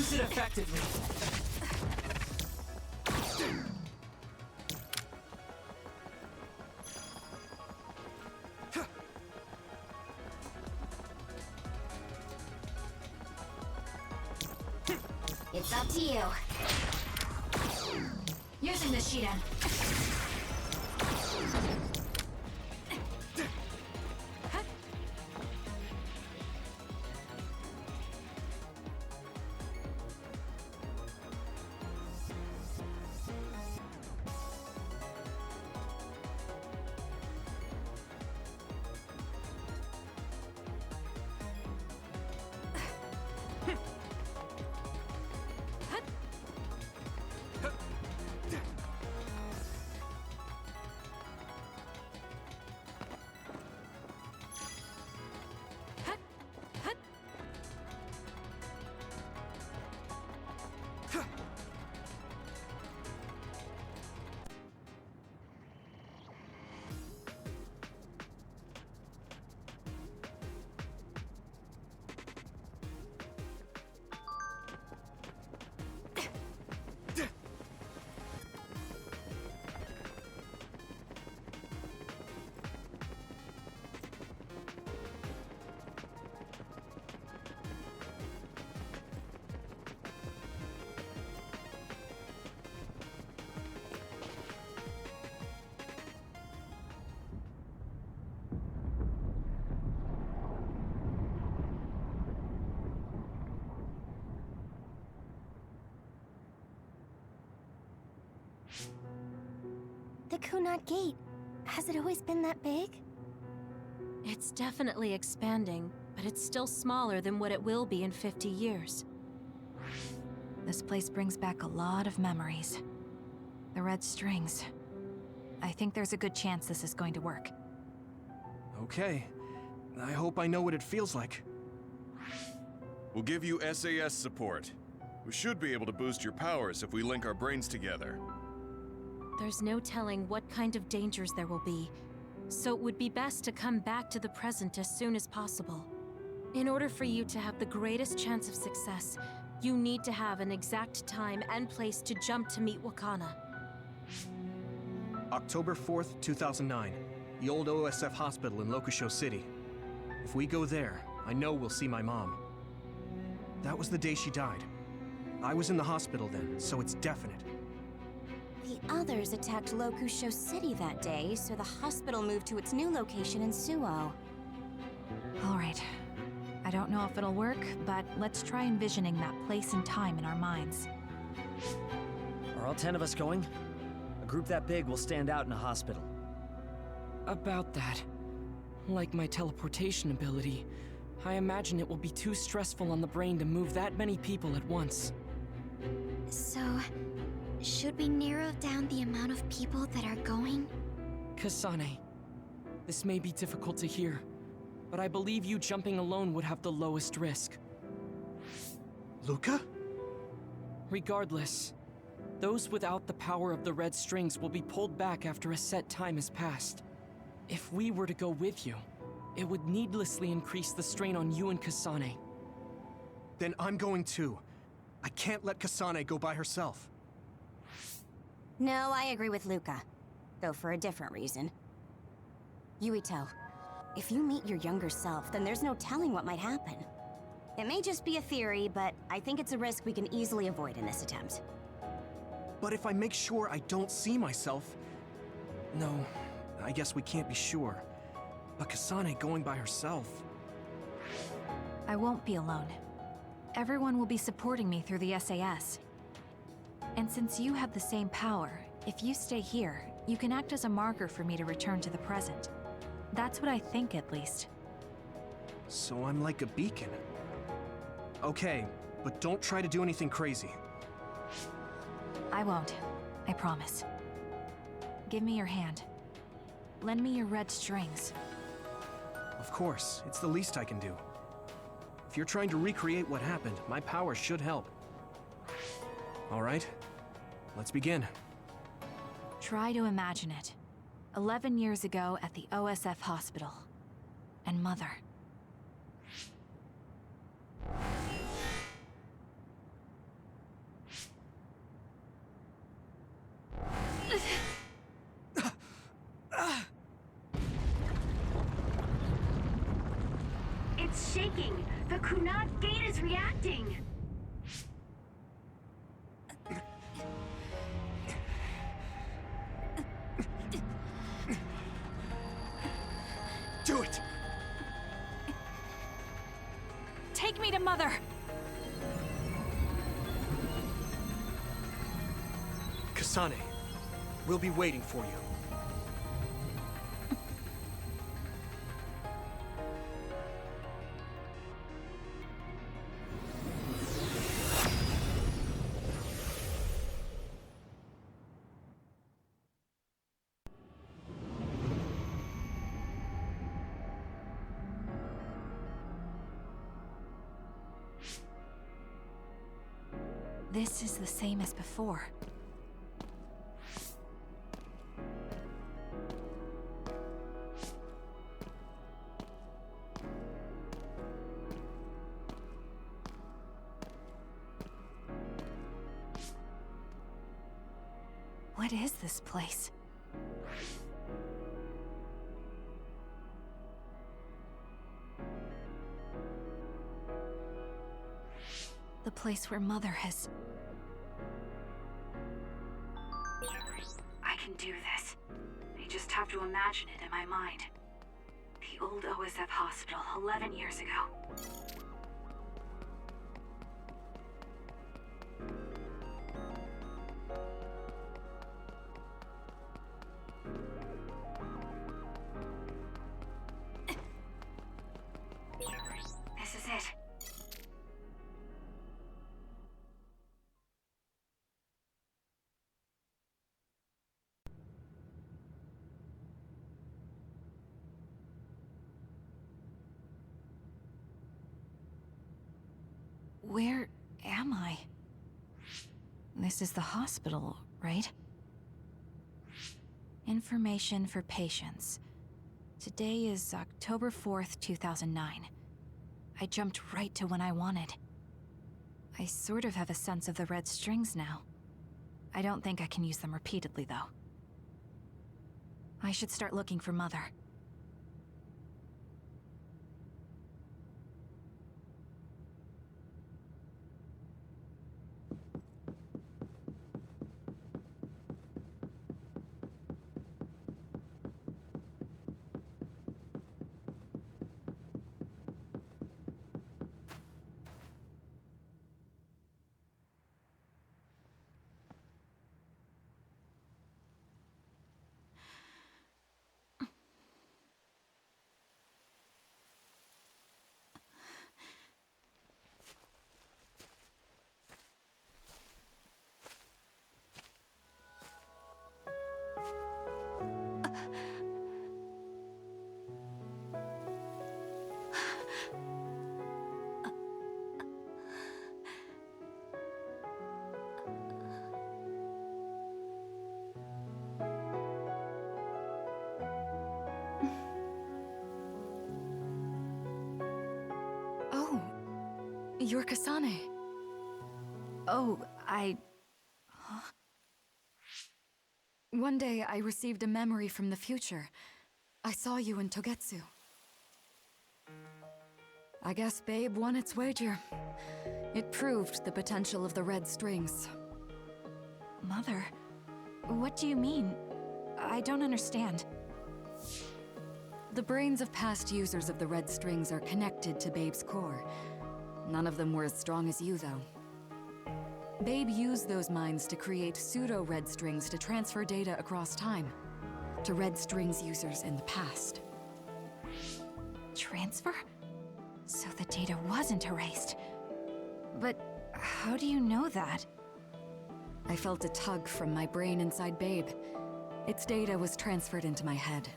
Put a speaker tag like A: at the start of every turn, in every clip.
A: Use it effectively.
B: It's up to you. Using the Shiden. The Kunat Gate. Has it always been that big?
C: It's definitely expanding, but it's still smaller than what it will be in 50 years. This place brings back a lot of memories. The red strings. I think there's a good chance this is going to work.
D: Okay. I hope I know what it feels like.
E: We'll give you SAS support. We should be able to boost your powers if we link our brains together.
C: There's no telling what kind of dangers there will be, so it would be best to come back to the present as soon as possible. In order for you to have the greatest chance of success, you need to have an exact time and place to jump to meet Wakana.
D: October 4th, 2009. The old OSF hospital in Lokusho City. If we go there, I know we'll see my mom. That was the day she died. I was in the hospital then, so it's definite.
B: The others attacked Lokusho City that day, so the hospital moved to its new location in Suo.
C: All right. I don't know if it'll work, but let's try envisioning that place and time in our minds.
F: Are all 10 of us going? A group that big will stand out in a hospital.
A: About that. Like my teleportation ability, I imagine it will be too stressful on the brain to move that many people at once.
B: So, should we narrow down the amount of people that are going?
A: Kasane, this may be difficult to hear, but I believe you jumping alone would have the lowest risk.
D: Luca?
A: Regardless, those without the power of the red strings will be pulled back after a set time has passed. If we were to go with you, it would needlessly increase the strain on you and Kasane.
D: Then I'm going too. I can't let Kasane go by herself.
B: No, I agree with Luca. Though for a different reason. Yuito, if you meet your younger self, then there's no telling what might happen. It may just be a theory, but I think it's a risk we can easily avoid in this attempt.
D: But if I make sure I don't see myself... No, I guess we can't be sure. But Kasane going by herself...
C: I won't be alone. Everyone will be supporting me through the SAS. And since you have the same power, if you stay here, you can act as a marker for me to return to the present. That's what I think, at least.
D: So I'm like a beacon. Okay, but don't try to do anything crazy.
C: I won't. I promise. Give me your hand. Lend me your red strings.
D: Of course, it's the least I can do. If you're trying to recreate what happened, my power should help. All right, let's begin.
C: Try to imagine it. 11 years ago at the OSF hospital. And Mother.
G: It's shaking! The Kunad gate is reacting!
E: Do it!
C: Take me to Mother!
D: Kasane, we'll be waiting for you.
C: This is the same as before. What is this place? The place where Mother has...
G: I can do this. I just have to imagine it in my mind. The old OSF hospital 11 years ago. This is it.
C: Where am I? This is the hospital, right? Information for patients. Today is October 4th, 2009. I jumped right to when I wanted. I sort of have a sense of the red strings now. I don't think I can use them repeatedly, though. I should start looking for Mother. Oh, you're Kasane. Oh, Huh? One day I received a memory from the future. I saw you in Togetsu. I guess Babe won its wager. It proved the potential of the red strings. Mother, what do you mean? I don't understand. The brains of past users of the red strings are connected to Babe's core. None of them were as strong as you, though. Babe used those minds to create pseudo-red strings to transfer data across time to red strings users in the past. Transfer? So the data wasn't erased. But how do you know that? I felt a tug from my brain inside Babe. Its data was transferred into my head.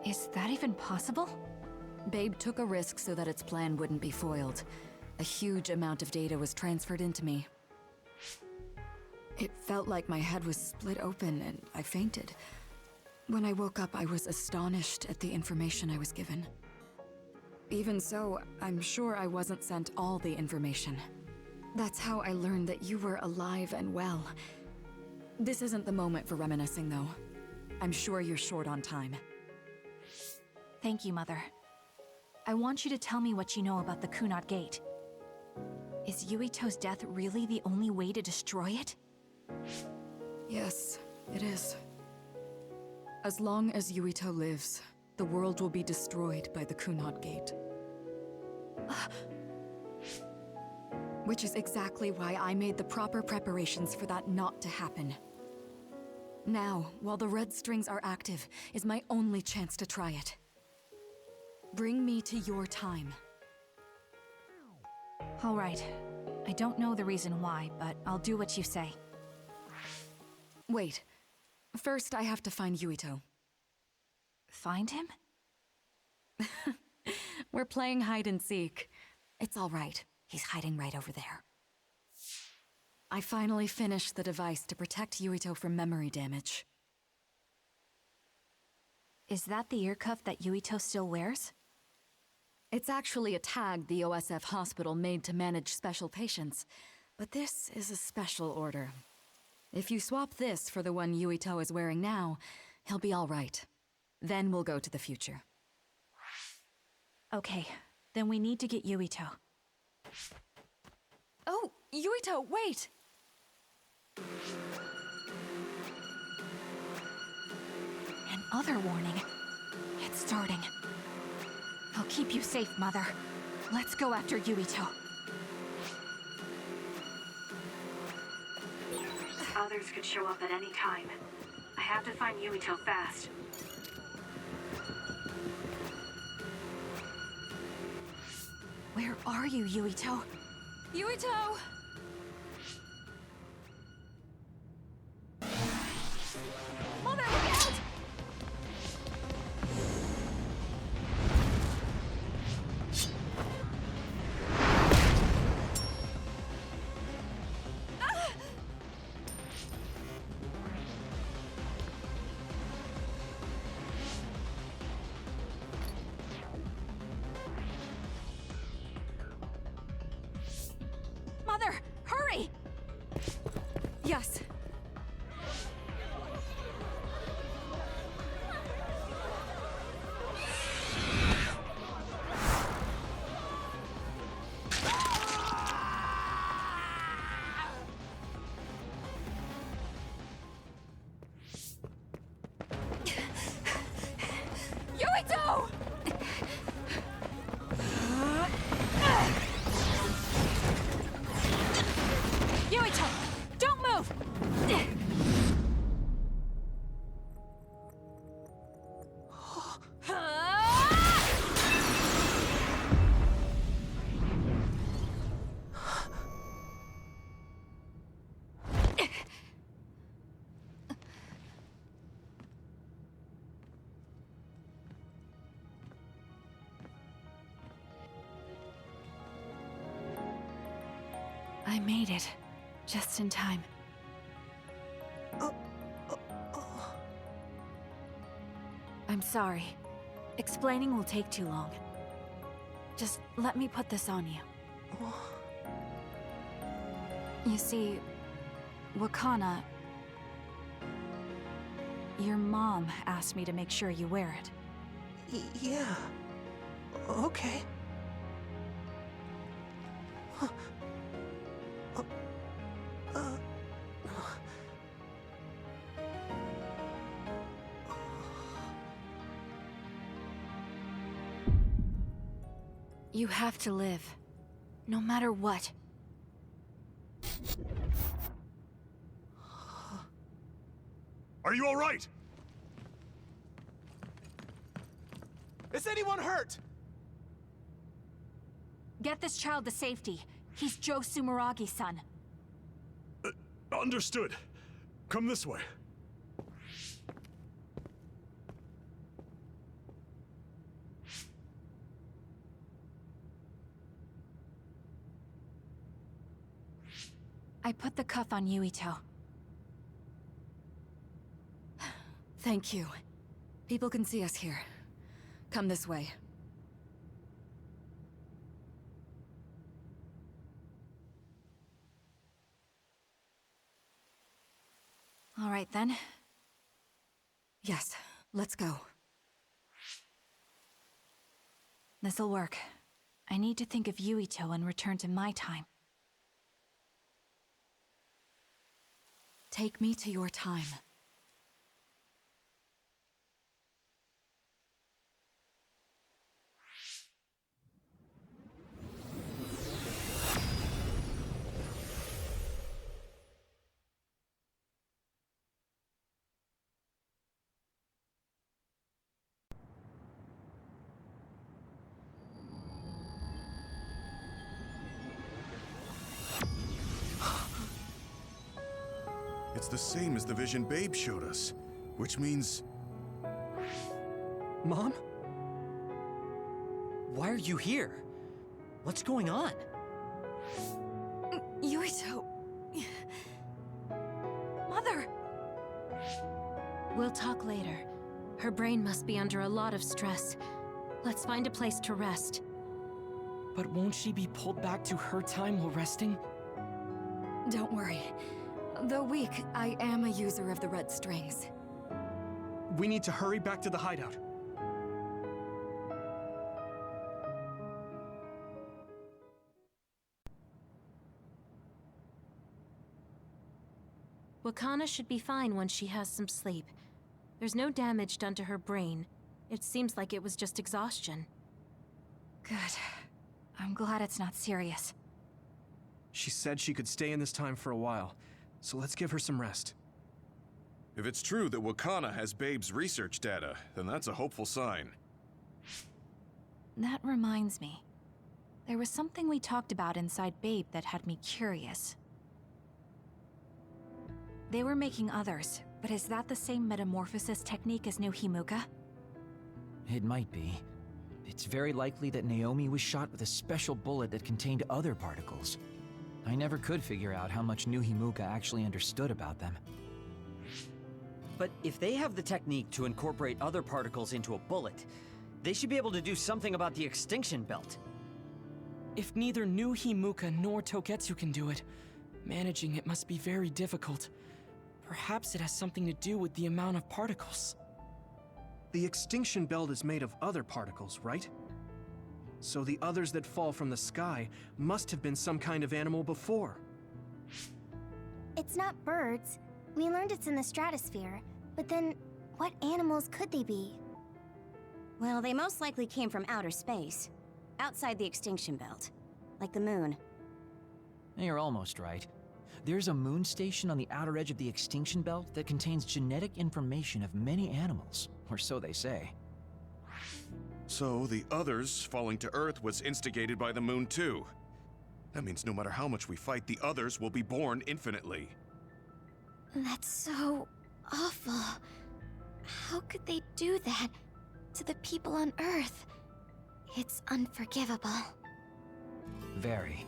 C: Is that even possible? Babe took a risk so that its plan wouldn't be foiled. A huge amount of data was transferred into me. It felt like my head was split open and I fainted. When I woke up, I was astonished at the information I was given. Even so, I'm sure I wasn't sent all the information. That's how I learned that you were alive and well. This isn't the moment for reminiscing, though. I'm sure you're short on time. Thank you, Mother.
H: I want you to tell me what you know about the Kunat Gate. Is Yuito's death really the only way to destroy it?
I: Yes, it is. As long as Yuito lives, the world will be destroyed by the Kunat Gate. Which is exactly why I made the proper preparations for that not to happen. Now, while the red strings are active, is my only chance to try it. Bring me to your time.
H: All right. I don't know the reason why, but I'll do what you say.
I: Wait. First, I have to find Yuito.
H: Find him?
I: We're playing hide and seek. It's all right. He's hiding right over there. I finally finished the device to protect Yuito from memory damage.
H: Is that the ear cuff that Yuito still wears?
I: It's actually a tag the OSF hospital made to manage special patients, but this is a special order. If you swap this for the one Yuito is wearing now, he'll be all right. Then we'll go to the future.
H: Okay, then we need to get Yuito.
I: Oh, Yuito, wait!
H: Another warning. It's starting. I'll keep you safe, Mother. Let's go after Yuito.
G: Others could show up at any time. I have to find Yuito fast.
H: Where are you, Yuito?
I: Yuito! Mother, look out!
H: Mother, hurry!
I: Yes.
H: Yuito! Yuito, don't move! I made it. Just in time. I'm sorry. Explaining will take too long. Just let me put this on you. You see, Wakana... Your mom asked me to make sure you wear it.
J: Yeah. Okay.
H: You have to live. No matter what.
K: Are you all right? Is anyone hurt?
H: Get this child to safety. He's Joe Sumeragi's son.
K: Understood. Come this way.
H: I put the cuff on Yuito.
I: Thank you. People can see us here. Come this way.
H: All right, then.
I: Yes, let's go.
H: This'll work. I need to think of Yuito and return to my time.
I: Take me to your time.
E: It's the same as the vision Babe showed us, which means...
F: Mom? Why are you here? What's going on?
I: Yuito...
H: Mother!
C: We'll talk later. Her brain must be under a lot of stress. Let's find a place to rest.
A: But won't she be pulled back to her time while resting?
I: Don't worry. Though weak, I am a user of the red strings.
D: We need to hurry back to the hideout.
C: Wakana should be fine once she has some sleep. There's no damage done to her brain. It seems like it was just exhaustion.
H: Good. I'm glad it's not serious.
D: She said she could stay in this time for a while, so let's give her some rest.
E: If it's true that Wakana has Babe's research data, then that's a hopeful sign.
H: That reminds me. There was something we talked about inside Babe that had me curious. They were making others, but is that the same metamorphosis technique as New Himuka?
L: It might be. It's very likely that Naomi was shot with a special bullet that contained other particles. I never could figure out how much New Himuka actually understood about them.
F: But if they have the technique to incorporate other particles into a bullet, they should be able to do something about the extinction belt.
A: If neither New Himuka nor Togetsu can do it, managing it must be very difficult. Perhaps it has something to do with the amount of particles.
D: The extinction belt is made of other particles, right? So the others that fall from the sky must have been some kind of animal before.
M: It's not birds. We learned it's in the stratosphere. But then, what animals could they be?
B: Well, they most likely came from outer space. Outside the extinction belt. Like the moon.
L: You're almost right. There's a moon station on the outer edge of the extinction belt that contains genetic information of many animals, or so they say.
E: So the others falling to Earth was instigated by the moon too. That means no matter how much we fight, the others will be born infinitely.
M: That's so awful. How could they do that to the people on Earth? It's unforgivable.
L: Very.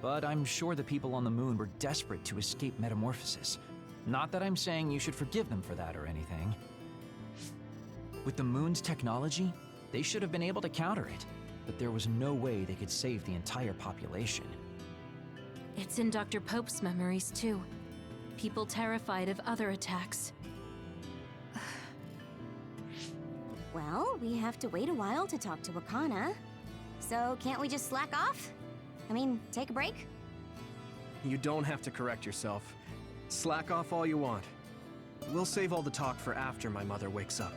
L: But I'm sure the people on the moon were desperate to escape metamorphosis. Not that I'm saying you should forgive them for that or anything. With the moon's technology, they should have been able to counter it, but there was no way they could save the entire population.
C: It's in Dr. Pope's memories, too. People terrified of other attacks.
B: Well, we have to wait a while to talk to Wakana. So can't we just slack off? I mean, take a break?
D: You don't have to correct yourself. Slack off all you want. We'll save all the talk for after my mother wakes up.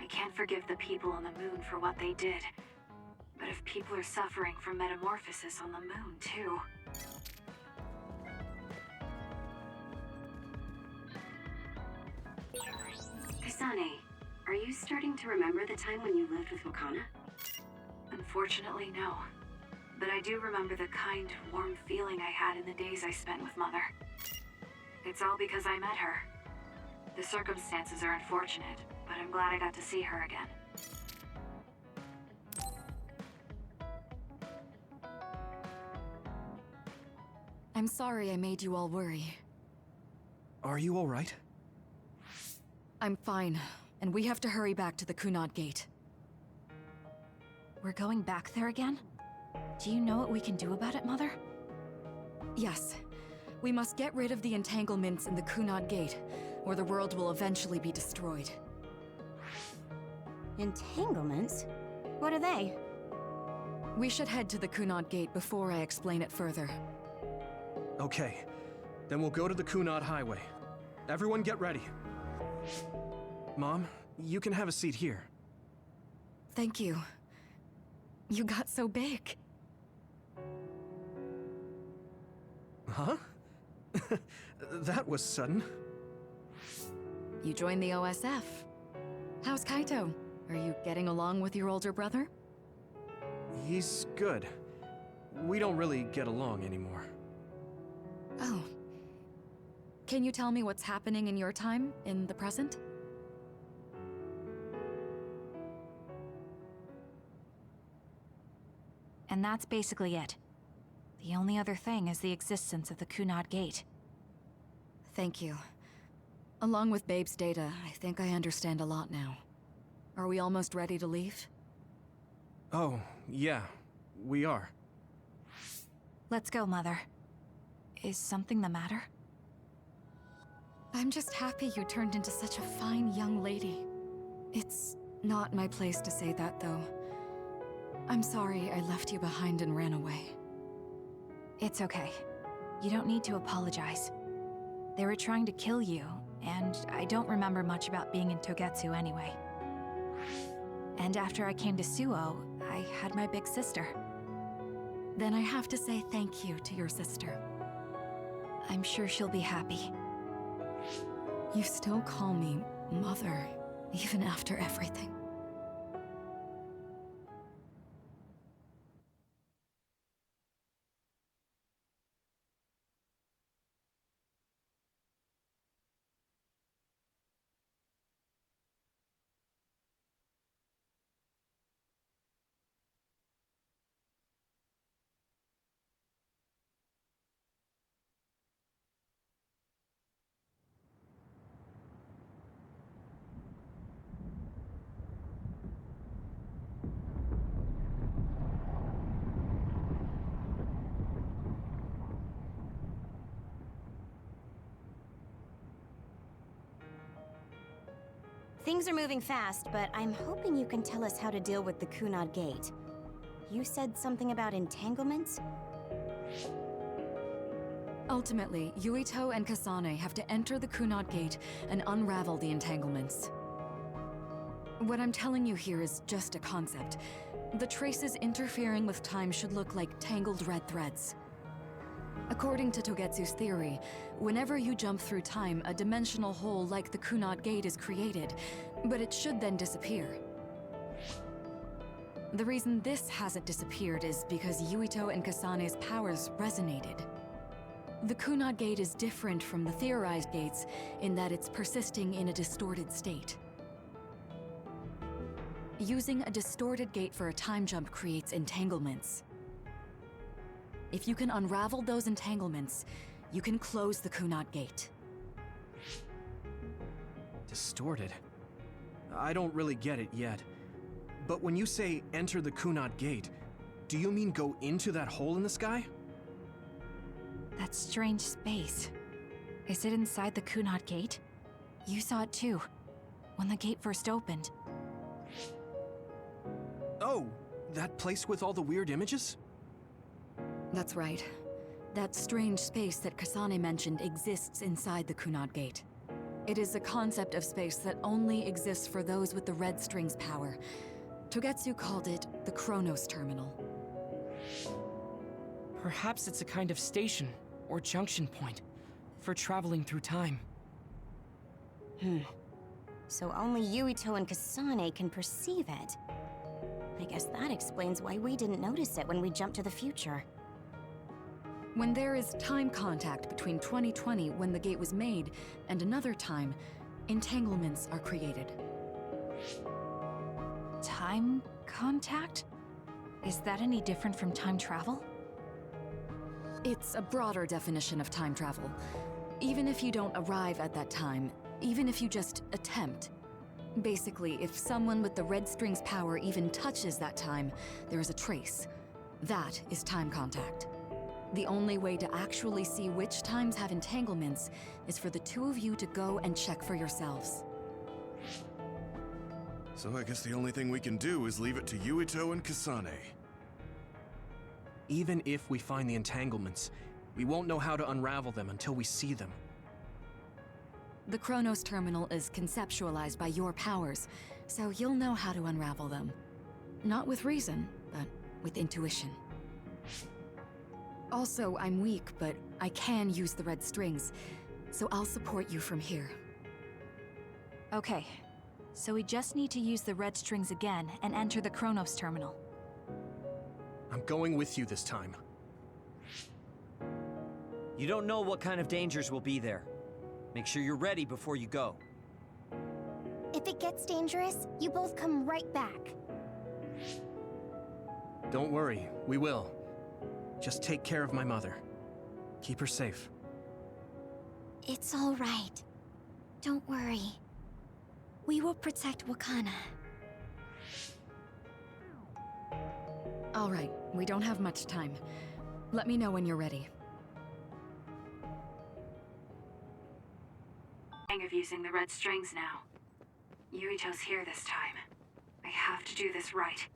G: I can't forgive the people on the moon for what they did. But if people are suffering from metamorphosis on the moon, too... Kasane, are you starting to remember the time when you lived with Wakana? Unfortunately, no. But I do remember the kind, warm feeling I had in the days I spent with Mother. It's all because I met her. The circumstances are unfortunate, but I'm glad I got to see her again.
I: I'm sorry I made you all worry.
D: Are you all right?
I: I'm fine, and we have to hurry back to the Kunad Gate.
H: We're going back there again? Do you know what we can do about it, Mother?
I: Yes. We must get rid of the entanglements in the Kunad Gate, or the world will eventually be destroyed.
B: Entanglements? What are they?
I: We should head to the Kunad Gate before I explain it further.
D: Okay, then we'll go to the Kunad Highway. Everyone get ready. Mom, you can have a seat here.
I: Thank you. You got so big.
D: Huh? That was sudden.
I: You joined the OSF. How's Kaito? Are you getting along with your older brother?
D: He's good. We don't really get along anymore.
I: Oh. Can you tell me what's happening in your time, in the present?
H: And that's basically it. The only other thing is the existence of the Kunad Gate.
I: Thank you. Along with Babe's data, I think I understand a lot now. Are we almost ready to leave?
D: Oh, yeah, we are.
H: Let's go, Mother. Is something the matter?
I: I'm just happy you turned into such a fine young lady. It's not my place to say that, though. I'm sorry I left you behind and ran away.
H: It's okay. You don't need to apologize. They were trying to kill you, and I don't remember much about being in Togetsu anyway. And after I came to Suo, I had my big sister.
I: Then I have to say thank you to your sister.
H: I'm sure she'll be happy.
I: You still call me Mother, even after everything.
B: Things are moving fast, but I'm hoping you can tell us how to deal with the Kunad Gate. You said something about entanglements?
I: Ultimately, Yuito and Kasane have to enter the Kunad Gate and unravel the entanglements. What I'm telling you here is just a concept. The traces interfering with time should look like tangled red threads. According to Togetsu's theory, whenever you jump through time, a dimensional hole like the Kunad Gate is created, but it should then disappear. The reason this hasn't disappeared is because Yuito and Kasane's powers resonated. The Kunad Gate is different from the theorized gates in that it's persisting in a distorted state. Using a distorted gate for a time jump creates entanglements. If you can unravel those entanglements, you can close the Kunad Gate.
D: Distorted? I don't really get it yet. But when you say enter the Kunad Gate, do you mean go into that hole in the sky?
H: That strange space. Is it inside the Kunad Gate? You saw it too, when the gate first opened.
D: Oh, that place with all the weird images?
I: That's right. That strange space that Kasane mentioned exists inside the Kunad Gate. It is a concept of space that only exists for those with the red string's power. Togetsu called it the Chronos Terminal.
A: Perhaps it's a kind of station or junction point for traveling through time.
B: So only Yuito and Kasane can perceive it. I guess that explains why we didn't notice it when we jumped to the future.
I: When there is time contact between 2020, when the gate was made, and another time, entanglements are created.
H: Time contact? Is that any different from time travel?
I: It's a broader definition of time travel. Even if you don't arrive at that time, even if you just attempt, Basically, if someone with the red string's power even touches that time, there is a trace. That is time contact. The only way to actually see which times have entanglements is for the two of you to go and check for yourselves.
E: So I guess the only thing we can do is leave it to Yuito and Kasane.
D: Even if we find the entanglements, we won't know how to unravel them until we see them.
I: The Chronos Terminal is conceptualized by your powers, so you'll know how to unravel them. Not with reason, but with intuition. Also, I'm weak, but I can use the red strings, so I'll support you from here.
H: Okay, so we just need to use the red strings again and enter the Chronos Terminal.
D: I'm going with you this time.
F: You don't know what kind of dangers will be there. Make sure you're ready before you go.
M: If it gets dangerous, you both come right back.
D: Don't worry, we will. Just take care of my mother. Keep her safe.
M: It's all right. Don't worry. We will protect Wakana.
I: All right, we don't have much time. Let me know when you're ready.
G: Of using the red strings now. Yuito's here this time. I have to do this right.